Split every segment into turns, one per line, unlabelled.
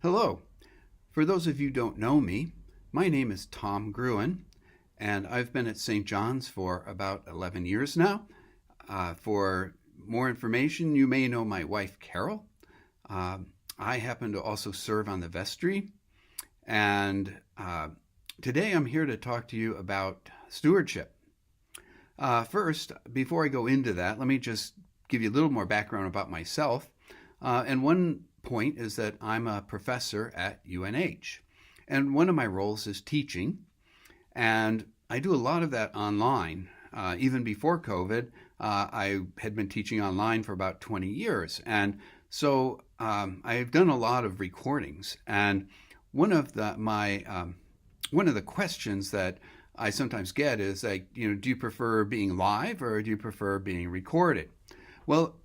Hello. For those of you who don't know me, my name is Tom Gruen, and I've been at St. John's for about 11 years now. For more information, you may know my wife, Carol. I happen to also serve on the vestry, and today I'm here to talk to you about stewardship. First, before I go into that, let me just give you a little more background about myself. And one point is that I'm a professor at UNH, and one of my roles is teaching, and I do a lot of that online. Even before COVID, I had been teaching online for about 20 years, and so I've done a lot of recordings. And one of the questions that I sometimes get is like, do you prefer being live or do you prefer being recorded? Well,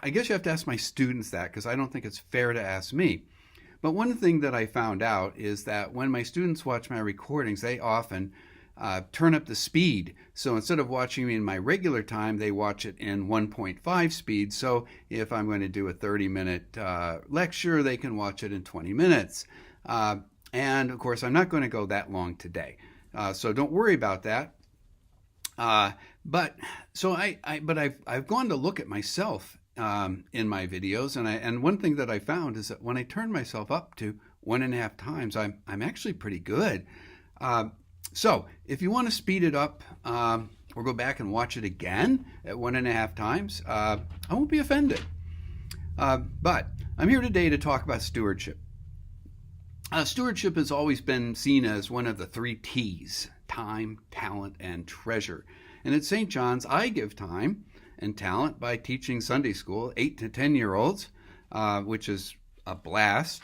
I guess you have to ask my students that, because I don't think it's fair to ask me. But one thing that I found out is that when my students watch my recordings, they often turn up the speed. So instead of watching me in my regular time, they watch it in 1.5 speed. So if I'm going to do a 30-minute lecture, they can watch it in 20 minutes. And of course, I'm not going to go that long today. So don't worry about that. But I've gone to look at myself in my videos, and one thing that I found is that when I turn myself up to 1.5 times, I'm actually pretty good. So if you want to speed it up or go back and watch it again at 1.5 times, I won't be offended. But I'm here today to talk about stewardship. Stewardship has always been seen as one of the 3 T's: time, talent, and treasure. And at St. John's, I give time and talent by teaching Sunday school, 8 to 10-year-olds, which is a blast.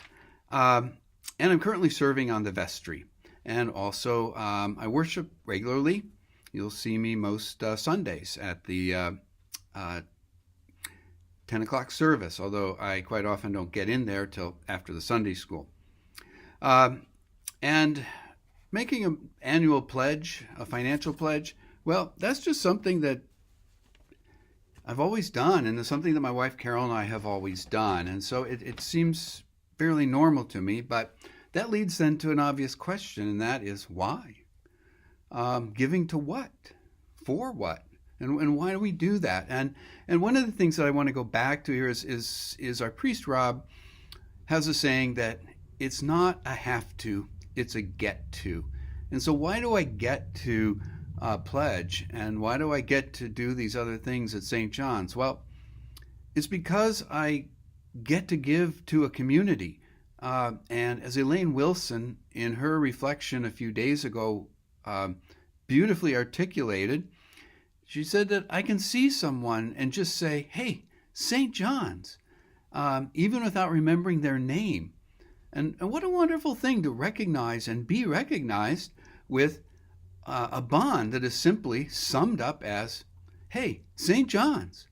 And I'm currently serving on the vestry. And also, I worship regularly. You'll see me most Sundays at the 10 o'clock service, although I quite often don't get in there till after the Sunday school. And making an annual pledge, a financial pledge, well, that's just something that I've always done, and it's something that my wife Carol and I have always done. And so it seems fairly normal to me, but that leads then to an obvious question, and that is why? Giving to what? For what? And why do we do that? And one of the things that I want to go back to here is our priest Rob has a saying that it's not a have to, it's a get to. And so why do I get to pledge, and why do I get to do these other things at St. John's? Well, it's because I get to give to a community. And as Elaine Wilson, in her reflection a few days ago, beautifully articulated, she said that I can see someone and just say, hey, St. John's, even without remembering their name. And what a wonderful thing to recognize and be recognized with a bond that is simply summed up as, hey, St. John's.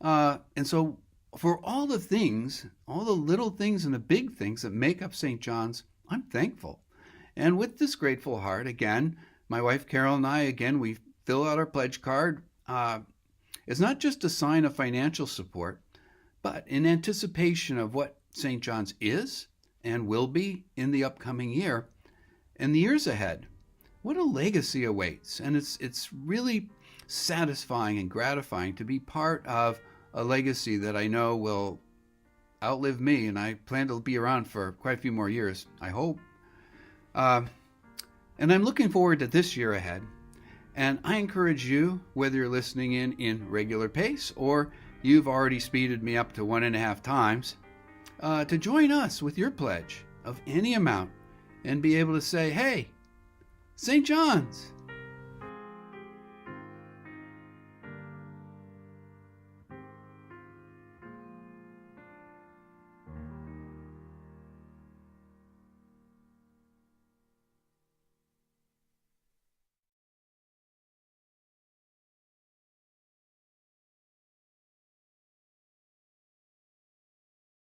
And so for all the things, all the little things and the big things that make up St. John's, I'm thankful. And with this grateful heart, again, my wife Carol and I, again, we fill out our pledge card. It's not just a sign of financial support, but in anticipation of what St. John's is and will be in the upcoming year and the years ahead. What a legacy awaits. And it's really satisfying and gratifying to be part of a legacy that I know will outlive me, and I plan to be around for quite a few more years, I hope. And I'm looking forward to this year ahead. And I encourage you, whether you're listening in regular pace or you've already speeded me up to 1.5 times, to join us with your pledge of any amount and be able to say, hey, St. John's,